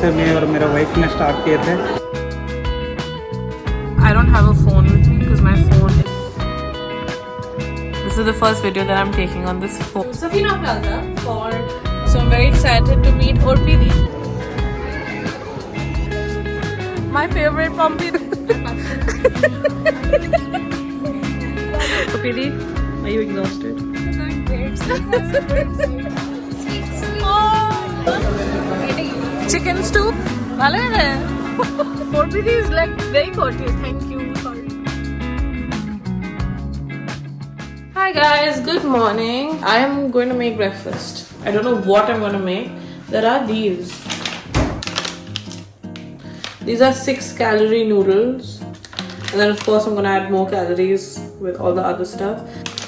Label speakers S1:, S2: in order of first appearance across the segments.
S1: से मैं और मेरा वाइफ ने स्टार्ट किए थे.
S2: I don't have a phone with me because my phone is... This is the first video that I'm taking on this phone. Safina Plaza for... So I'm very excited to meet Orpidi. My favorite pumpy. Orpidi, are you exhausted? Chicken stew? Orpidi is like very courteous. Thank you. Sorry. Hi guys, good morning. I am going to make breakfast. I don't know what I'm going to make. There are these. These are 6-calorie noodles. And then of course I'm going to add more calories with all the other stuff.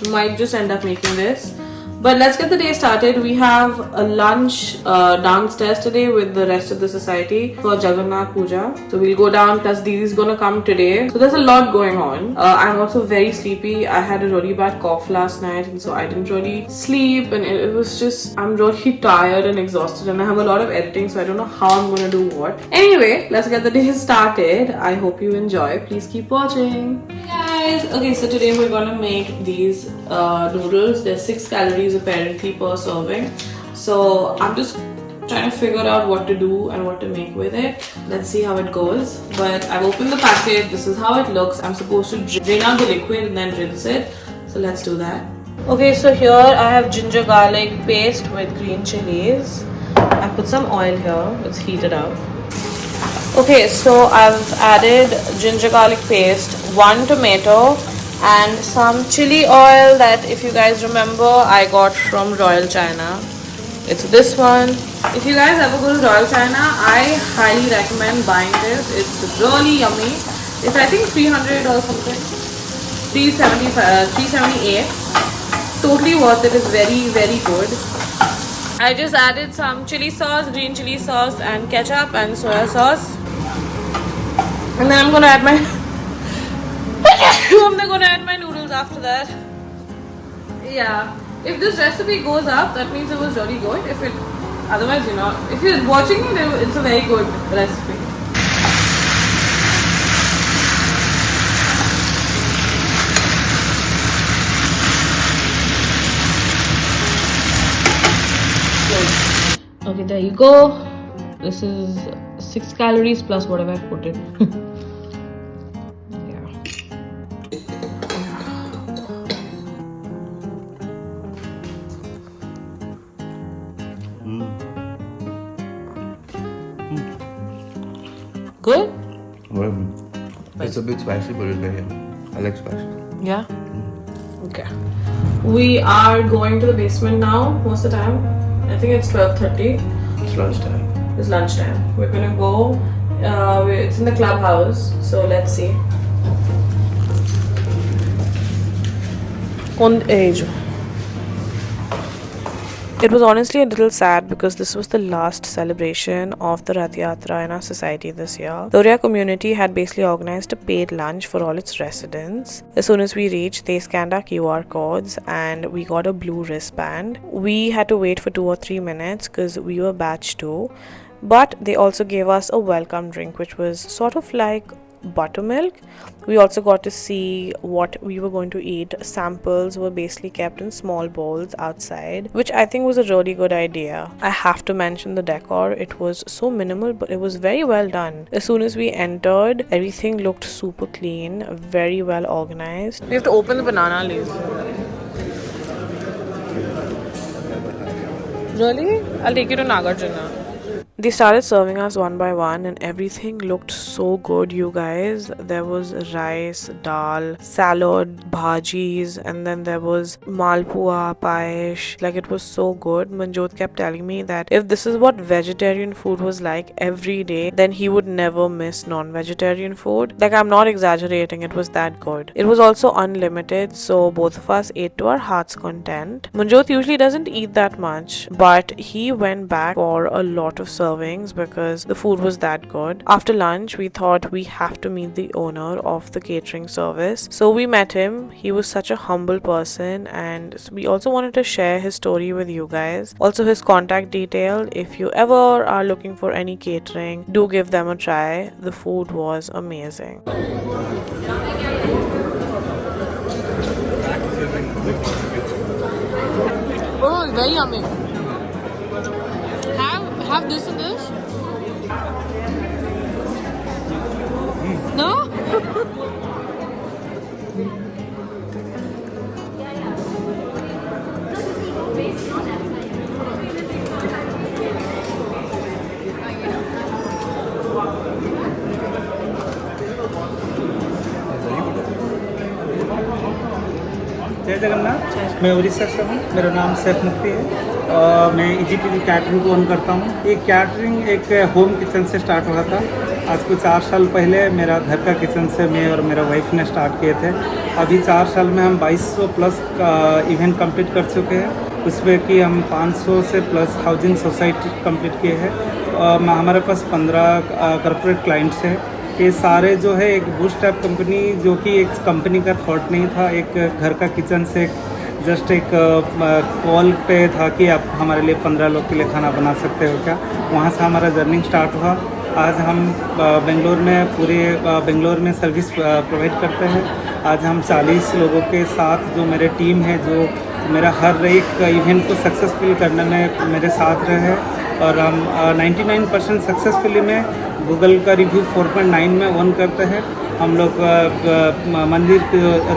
S2: Might just end up making this. But let's get the day started. We have a lunch downstairs today with the rest of the society for Jagannath Puja. So we'll go down, plus Didi is gonna come today. So there's a lot going on. I'm also very sleepy. I had a really bad cough last night, and so I didn't really sleep, and it was just, I'm really tired and exhausted, and I have a lot of editing, so I don't know how I'm gonna do what. Anyway, let's get the day started. I hope you enjoy. Please keep watching. Hey guys, okay, so today we're gonna make these noodles. There's 6 calories apparently per serving, so I'm just trying to figure out what to do and what to make with it. Let's see how it goes. But I've opened the packet. This is how it looks. I'm supposed to drain out the liquid and then rinse it, so let's do that. Okay, so here I have ginger garlic paste with green chilies. I put some oil here. It's heated up. Okay, so I've added ginger garlic paste, 1 tomato, and some chili oil that, if you guys remember, I got from Royal China. It's this one. If you guys ever go to Royal China, I highly recommend buying this. It's really yummy. It's I think 300 or something. 378. Totally worth it. It's very, very good. I just added some chili sauce, green chili sauce, and ketchup and soya sauce. And then I'm gonna add my noodles after that. Yeah. If this recipe goes up, that means it was really good. If it, otherwise, you know, if you're watching it, it's a very good recipe. Okay, there you go. This is 6 calories plus whatever I put in. Good?
S3: Well, it's a bit spicy, but it's very yummy. I like spicy.
S2: Yeah? Okay. We are going to the basement now. What's the time? I think it's 12:30.
S3: It's lunchtime.
S2: It's lunchtime. We're gonna go. It's in the clubhouse. So let's see. On age. It was honestly a little sad because this was the last celebration of the Rath Yatra in our society this year. The Oriya community had basically organized a paid lunch for all its residents. As soon as we reached, they scanned our QR codes and we got a blue wristband. We had to wait for 2 or 3 minutes because we were batch 2. But they also gave us a welcome drink, which was sort of like buttermilk. We also got to see what we were going to eat. Samples were basically kept in small bowls outside, which I think was a really good idea. I have to mention the decor. It was so minimal, but it was very well done. As soon as we entered, everything looked super clean, very well organized. We have to open the banana leaf. Really? I'll take you to Nagarjuna. They started serving us one by one and everything looked so good, you guys. There was rice, dal, salad, bhajis, and then there was malpua, paesh. Like, it was so good. Manjot kept telling me that if this is what vegetarian food was like every day, then he would never miss non-vegetarian food. Like, I'm not exaggerating, it was that good. It was also unlimited, so both of us ate to our heart's content. Manjot usually doesn't eat that much, but he went back for a lot of serving servings because the food was that good. After lunch, we thought we have to meet the owner of the catering service. So we met him. He was such a humble person, and we also wanted to share his story with you guys. Also his contact detail. If you ever are looking for any catering, do give them a try. The food was amazing. Oh, it's very yummy. Have this and this. No?
S1: जय जगन्नाथ। मैं उड़ीसा से हूँ। मेरा नाम सैफ मुफ्ती है। मैं EGP catering को own करता हूँ। ये कैटरिंग एक होम किचन से स्टार्ट हुआ था। आज को 4 साल पहले मेरा घर का किचन से मैं और मेरा वाइफ ने स्टार्ट किए थे। अभी 4 साल में हम 2200 प्लस इवेंट कंप्लीट कर चुके हैं। उसमें कि हम 500 से प्लस हाउसिंग सोसाइटी कंप्लीट किए हैं। हमारे पास 15 कॉर्पोरेट क्लाइंट्स हैं। ये सारे जो है एक बूटस्ट्रैप कंपनी, जो कि एक कंपनी का थॉट नहीं था, एक घर का किचन से जस्ट एक कॉल पे था कि आप हमारे लिए 15 लोग के लिए खाना बना सकते हो क्या। वहाँ से हमारा जर्नी स्टार्ट हुआ। आज हम बेंगलोर में सर्विस प्रोवाइड करते हैं। आज हम 40 लोगों के साथ, जो मेरे टीम है, जो मेरा हर एक इवेंट को सक्सेसफुल करने में मेरे साथ रहे, और हम 99% सक्सेसफुली में गूगल का रिव्यू 4.9 में ऑन करते हैं। हम लोग मंदिर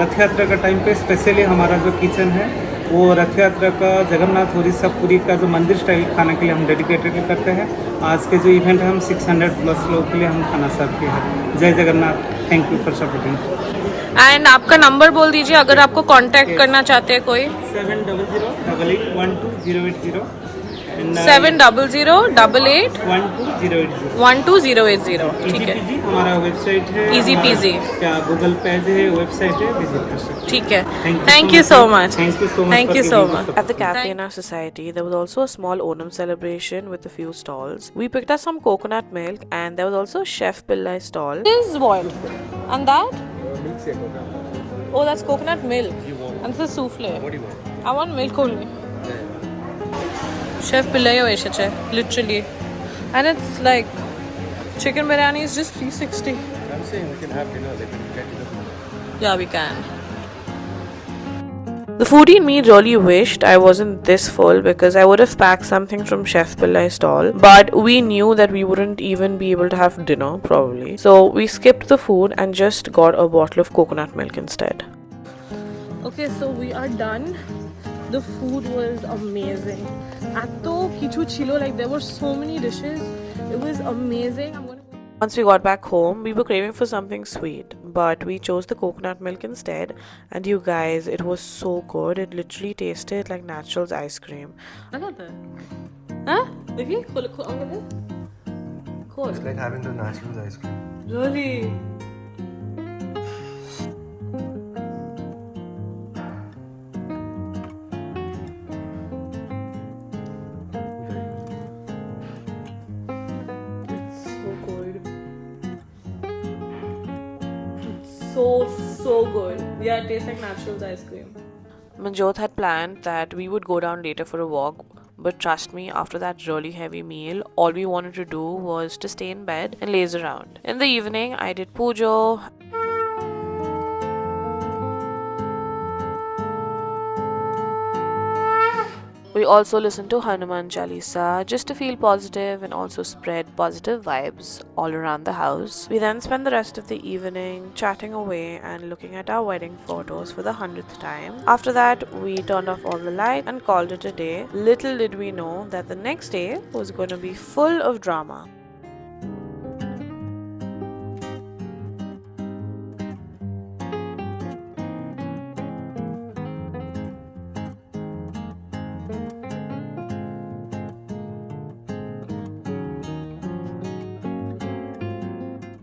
S1: रथ यात्रा का टाइम पे स्पेशली हमारा जो किचन है वो रथ यात्रा का जगन्नाथ उड़ीसा पुरी का जो मंदिर स्टाइल खाने के लिए हम डेडिकेटेड करते हैं। आज के जो इवेंट है हम 600 प्लस लोगों के लिए हम खाना सर्व किए हैं। जय Jagannath. Thank you for supporting.
S2: And आपका नंबर बोल दीजिए अगर आपको कांटेक्ट करना चाहते हैं कोई।
S1: 7008812080
S2: 70088 12080। ठीक है।
S1: हमारा वेबसाइट है,
S2: Easy peasy।
S1: क्या गूगल पेज है, वेबसाइट है, विजिट कर सकते हैं।
S2: ठीक है।
S1: Thank
S2: Thank you so much.
S1: Thank you so much.
S2: Thank
S1: for
S2: you so
S1: giving us
S2: much.
S1: the
S2: At the cafe in our society, there was also a small Onam celebration with a few stalls. We picked up some coconut milk, and there was also Chef Pillai stall. This is what? And that?
S3: Milkshake.
S2: Oh, that's coconut milk. And this is souffle.
S3: What do you want?
S2: I want milk only. Chef Pillai Oeshache, literally. And it's like chicken biryani is just 360.
S3: I'm saying we can have dinner. They can get dinner.
S2: Yeah, we can. The foodie in me really wished I wasn't this full because I would have packed something from Chef Pillai's stall, but we knew that we wouldn't even be able to have dinner probably. So we skipped the food and just got a bottle of coconut milk instead. Okay, so we are done. The food was amazing. Atto kichu chilo, like there were so many dishes. It was amazing. Once we got back home, we were craving for something sweet, but we chose the coconut milk instead. And you guys, it was so good. It literally tasted like Naturals ice cream. Huh?
S3: It's like having the Naturals ice cream.
S2: Really? So good. Yeah, it tastes like Naturals ice cream. Manjot had planned that we would go down later for a walk, but trust me, after that really heavy meal, all we wanted to do was to stay in bed and laze around. In the evening, I did pujo. We also listened to Hanuman Chalisa just to feel positive and also spread positive vibes all around the house. We then spent the rest of the evening chatting away and looking at our wedding photos for the 100th time. After that, we turned off all the light and called it a day. Little did we know that the next day was going to be full of drama.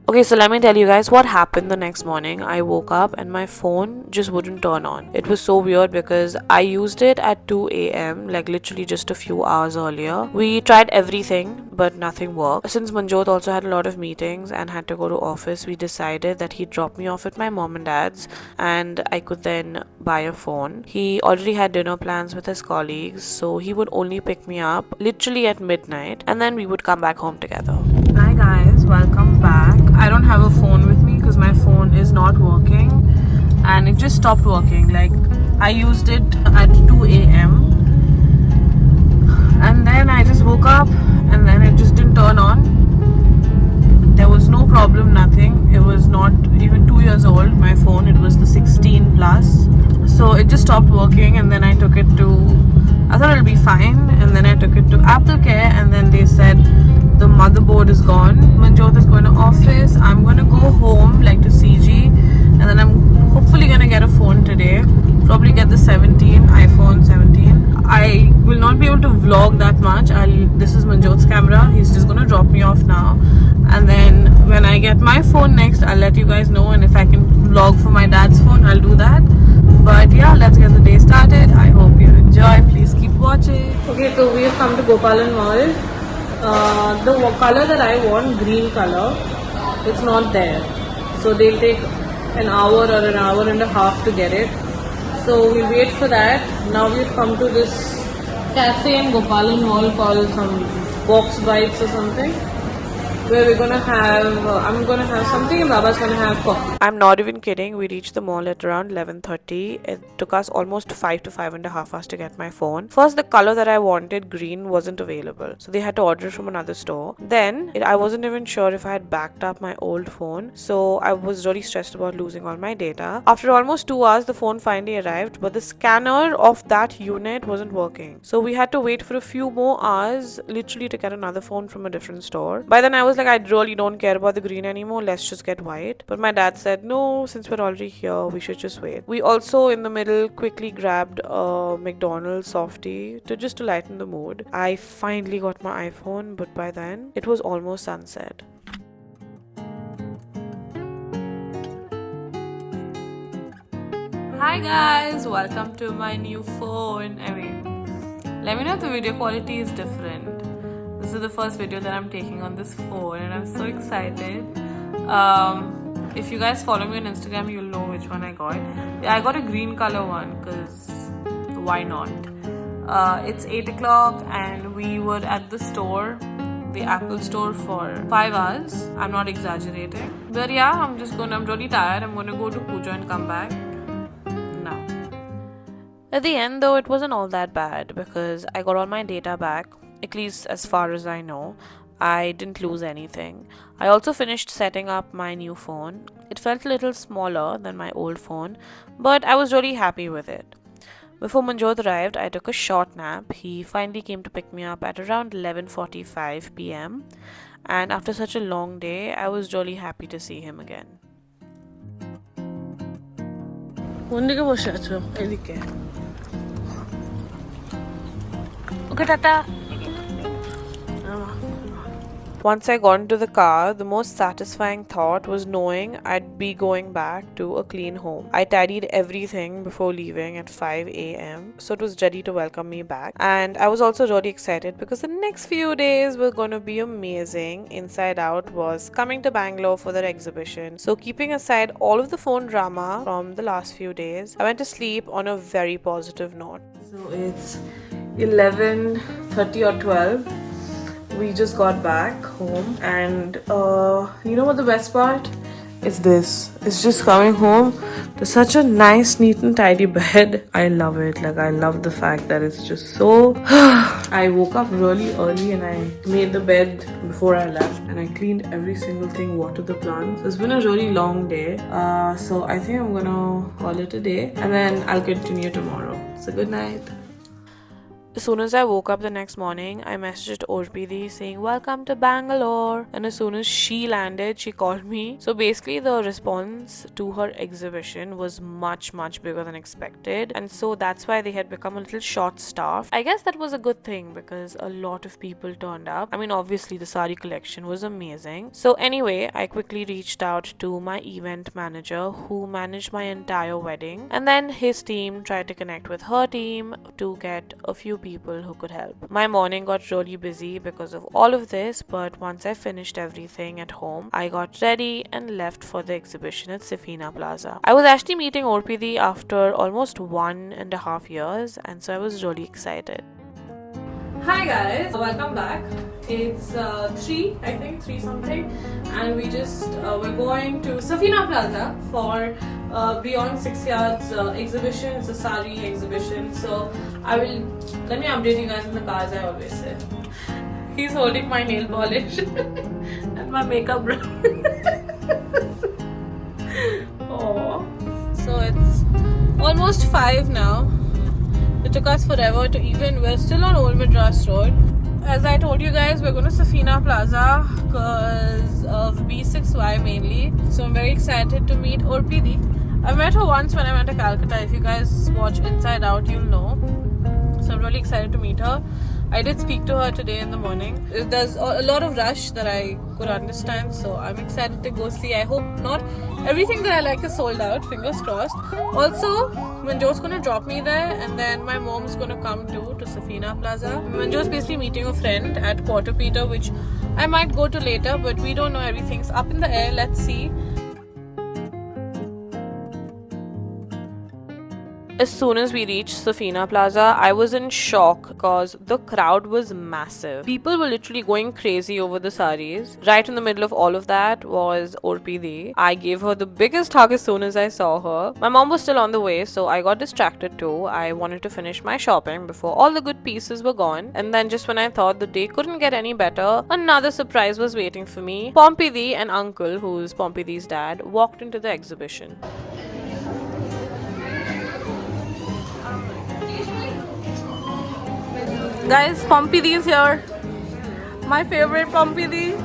S2: Okay, so let me tell you guys what happened the next morning. I woke up and my phone just wouldn't turn on. It was so weird because I used it at 2 a.m. like literally just a few hours earlier. We tried everything but nothing worked. Since Manjot also had a lot of meetings and had to go to office, we decided that he'd drop me off at my mom and dad's and I could then buy a phone. He already had dinner plans with his colleagues, so he would only pick me up literally at midnight and then we would come back home together. Hi guys, welcome back. I don't have a phone with me because my phone is not working and it just stopped working. Like I used it at 2 a.m. and then I just woke up and then it just didn't turn on. There was no problem, nothing. It was not even 2 years old, my phone. It was the 16 plus. So it just stopped working and then I took it to, I thought it'll be fine, and then I took it to Apple Care and then they said the motherboard is gone. Manjot is going to office. I'm going to go home like to CG and then I'm hopefully going to get a phone today. Probably get the iPhone 17. I will not be able to vlog that much. This is Manjot's camera. He's just going to drop me off now. And then when I get my phone next, I'll let you guys know, and if I can vlog for my dad's phone, I'll do that. But yeah, let's get the day started. I hope you enjoy. Please keep watching. Okay, so we have come to Gopalan Mall. The color that I want, green color, it's not there. So they'll take an hour or an hour and a half to get it. So we'll wait for that. Now we've come to this cafe in Gopalan Mall called some Box Bites or something, where we're gonna have, I'm gonna have something and Baba's gonna have coffee. I'm not even kidding. We reached the mall at around 11:30. It took us almost 5 to 5.5 hours to get my phone. First, the color that I wanted, green, wasn't available, so they had to order it from another store. Then I wasn't even sure if I had backed up my old phone, so I was really stressed about losing all my data. After almost 2 hours, the phone finally arrived, but the scanner of that unit wasn't working, so we had to wait for a few more hours literally to get another phone from a different store. By then I was like, I really don't care about the green anymore, let's just get white. But my dad said, no, since we're already here, we should just wait. We also in the middle quickly grabbed a McDonald's softie to lighten the mood. I finally got my iPhone, but by then it was almost sunset. Hi guys, welcome to my new phone. Let me know if the video quality is different. This is the first video that I'm taking on this phone and I'm so excited. If you guys follow me on Instagram, you'll know which one I got. I got a green color one because why not? It's 8 o'clock and we were at the store, the Apple store, for 5 hours. I'm not exaggerating. But yeah, I'm really tired. I'm gonna go to Puja and come back now. At the end though, it wasn't all that bad because I got all my data back. At least as far as I know, I didn't lose anything. I also finished setting up my new phone. It felt a little smaller than my old phone, but I was really happy with it. Before Manjot arrived, I took a short nap. He finally came to pick me up at around 11:45 p.m. And after such a long day, I was really happy to see him again. Okay, Tata. Once I got into the car, the most satisfying thought was knowing I'd be going back to a clean home. I tidied everything before leaving at 5 a.m. so it was ready to welcome me back. And I was also really excited because the next few days were going to be amazing. Inside Out was coming to Bangalore for their exhibition. So keeping aside all of the phone drama from the last few days, I went to sleep on a very positive note. So it's 11:30 or 12. We just got back home and you know what the best part? It's this. It's just coming home to such a nice, neat and tidy bed. I love it. Like, I love the fact that it's just so... I woke up really early and I made the bed before I left and I cleaned every single thing, watered the plants. It's been a really long day. So I think I'm gonna call it a day and then I'll continue tomorrow. So good night. As soon as I woke up the next morning, I messaged Orpidi saying, "Welcome to Bangalore." And as soon as she landed, she called me. So basically, the response to her exhibition was much bigger than expected. And so that's why they had become a little short-staffed. I guess that was a good thing because a lot of people turned up. I mean, obviously, the sari collection was amazing. So anyway, I quickly reached out to my event manager who managed my entire wedding. And then his team tried to connect with her team to get a few people who could help. My morning got really busy because of all of this, but once I finished everything at home, I got ready and left for the exhibition at Safina Plaza. I was actually meeting Orpidi after almost 1.5 years, and so I was really excited. Hi guys, welcome back. It's 3 something, and we just we're going to Safina Plaza for Beyond 6 Yards exhibition. It's a sari exhibition, so let me update you guys in the car as I always say. He's holding my nail polish and my makeup brush. Oh, so it's almost 5 now. It took us forever to even. We're still on Old Madras Road. As I told you guys, we're going to Safina Plaza because of B6Y mainly. So I'm very excited to meet Orpidi. I met her once when I went to Calcutta. If you guys watch Inside Out, you'll know. So I'm really excited to meet her. I did speak to her today in the morning. There's a lot of rush that I could understand, so I'm excited to go see. I hope not everything that I like is sold out, fingers crossed. Also, Manjot's gonna drop me there, and then my mom's gonna come too to Safina Plaza. Manjot's basically meeting a friend at Porter Peter, which I might go to later, but we don't know, everything's up in the air. Let's see. As soon as we reached Safina Plaza, I was in shock because the crowd was massive. People were literally going crazy over the saris. Right in the middle of all of that was Orpidi. I gave her the biggest hug as soon as I saw her. My mom was still on the way, so I got distracted too. I wanted to finish my shopping before all the good pieces were gone. And then just when I thought the day couldn't get any better, another surprise was waiting for me. Pompidi and Uncle, who's Pompidi's dad, walked into the exhibition. Guys, Pompidi is here. My favorite Pompidi.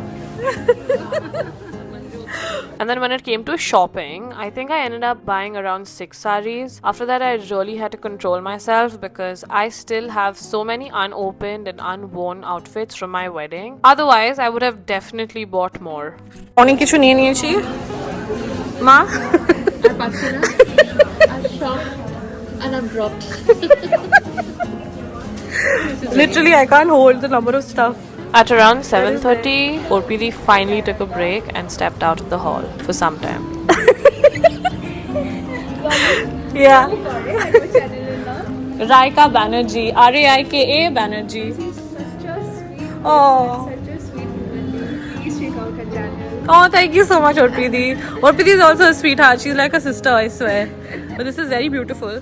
S2: And then when it came to shopping, I think I ended up buying around 6 saris. After that, I really had to control myself because I still have so many unopened and unworn outfits from my wedding. Otherwise, I would have definitely bought more. Morning kichu niye niyechi? Ma?
S4: I'm shocked and I'm dropped.
S2: Literally, I can't hold the number of stuff. At around 7:30, Orpidi finally took a break and stepped out of the hall for some time. Yeah. Raika Banerjee, Raika Banerjee.
S4: She's such a sweet person,
S2: Oh.
S4: such a sweet human being. Please check out her channel.
S2: Oh, thank you so much, Orpidi. Orpidi is also a sweetheart. She's like a sister, I swear. But this is very beautiful.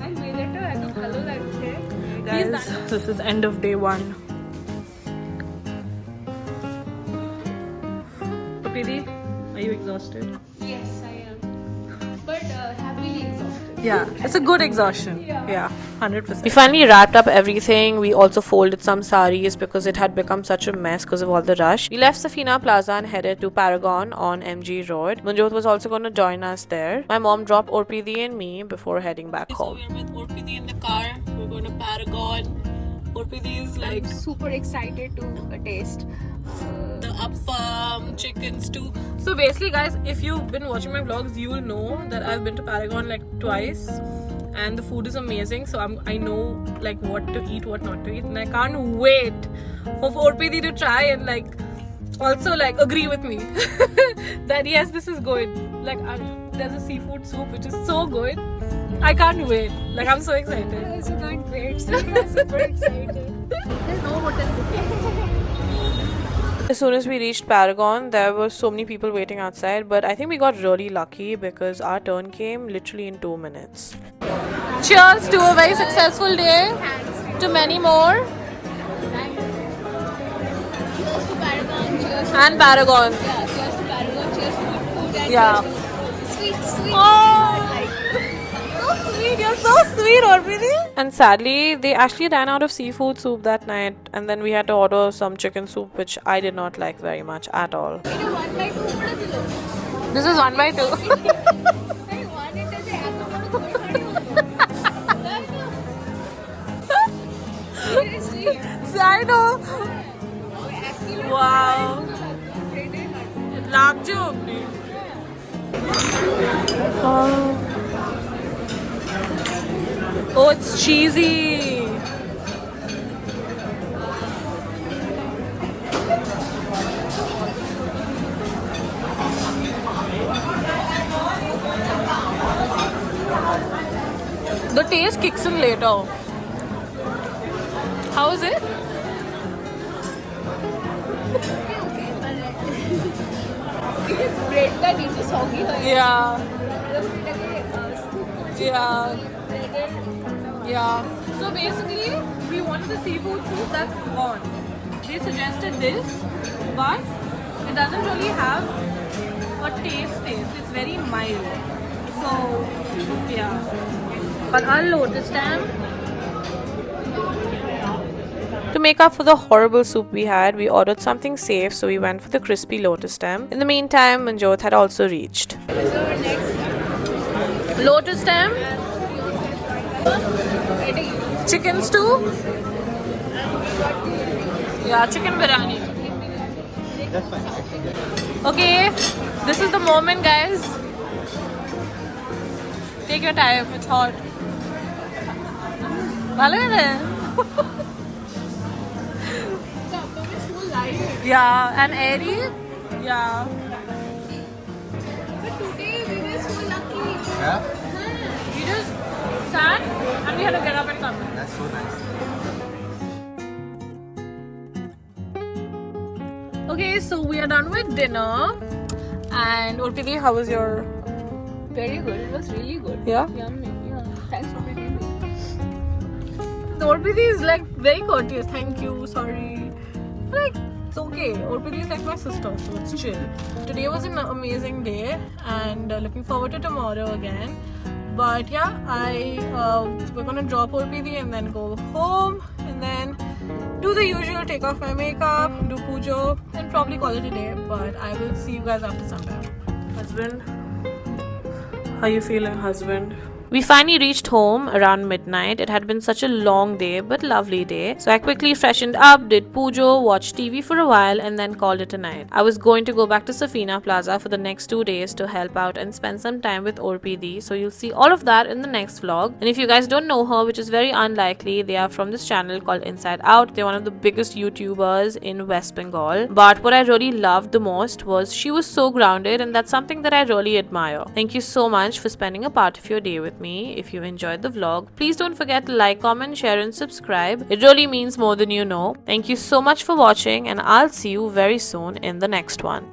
S4: I made it to a hello life.
S2: Guys, this is end of day 1. Orpidi, are you exhausted?
S4: Yes, I am. But happily exhausted.
S2: Yeah, it's a good exhaustion. Yeah, 100%. We finally wrapped up everything. We also folded some saris because it had become such a mess because of all the rush. We left Safina Plaza and headed to Paragon on MG Road. Manjot was also going to join us there. My mom dropped Orpidi and me before heading back home. So we're with Orpidi in the car. We're going to Paragon. Orpidi is like
S4: Super excited to taste
S2: the appam, chickens too. So basically, guys, if you've been watching my vlogs, you'll know that I've been to Paragon like twice, and the food is amazing. So I know like what to eat, what not to eat, and I can't wait for Orpidi to try and like also like agree with me that yes, this is good. Like there's a seafood soup which is so good. I can't wait. Like I'm so excited.
S4: I also can't wait. So I'm super excited. There's no hotel booking.
S2: As soon as we reached Paragon, there were so many people waiting outside, but I think we got really lucky because our turn came literally in 2 minutes. Cheers to a very successful day, to many more.
S4: Cheers to Paragon. Cheers to
S2: And Paragon.
S4: cheers to Paragon. Cheers to good food. And
S2: Yeah.
S4: Sweet.
S2: Oh, so sweet, you're So sweet, Orpidi. And sadly, they actually ran out of seafood soup that night, and then we had to order some chicken soup, which I did not like very much at all. This is 1 by 2. I know. Wow. Oh, it's cheesy. The taste kicks in later. How is it?
S4: It is bread that is just soggy.
S2: Yeah. Yeah. Yeah. So basically, we wanted the seafood soup that's gone. They suggested this, but it doesn't really have a taste. It's very mild. So, yeah. But our lotus stem. To make up for the horrible soup we had, we ordered something safe, so we went for the crispy lotus stem. In the meantime, Manjot had also reached. Lotus stem, chicken stew, yeah, chicken biryani. Okay, this is the moment, guys. Take your time, it's hot. Yeah, and airy. Yeah.
S4: But today we were so lucky.
S3: Yeah?
S2: We just sat and we had to get up and come.
S3: That's so nice.
S2: Okay, so we are done with dinner. And Urpidi, how was your?
S4: Very good. It was really good.
S2: Yeah?
S4: Yummy. Yeah. Thanks for bringing me.
S2: The Urpidi is like very courteous. Thank you. Sorry. Like it's okay. Urpidi is like my sister, so it's chill. Today was an amazing day, and looking forward to tomorrow again. But yeah, we're gonna drop Urpidi and then go home, and then do the usual, take off my makeup, do pujo, and probably call it a day. But I will see you guys after some time. Husband, how you feeling, husband? We finally reached home around midnight. It had been such a long day but lovely day. So I quickly freshened up, did pujo, watched TV for a while and then called it a night. I was going to go back to Safina Plaza for the next 2 days to help out and spend some time with Orpidi. So you'll see all of that in the next vlog. And if you guys don't know her, which is very unlikely, they are from this channel called Inside Out. They're one of the biggest YouTubers in West Bengal. But what I really loved the most was she was so grounded, and that's something that I really admire. Thank you so much for spending a part of your day with me. If you enjoyed the vlog, please don't forget to like, comment, share and subscribe. It really means more than you know. Thank you so much for watching, and I'll see you very soon in the next one.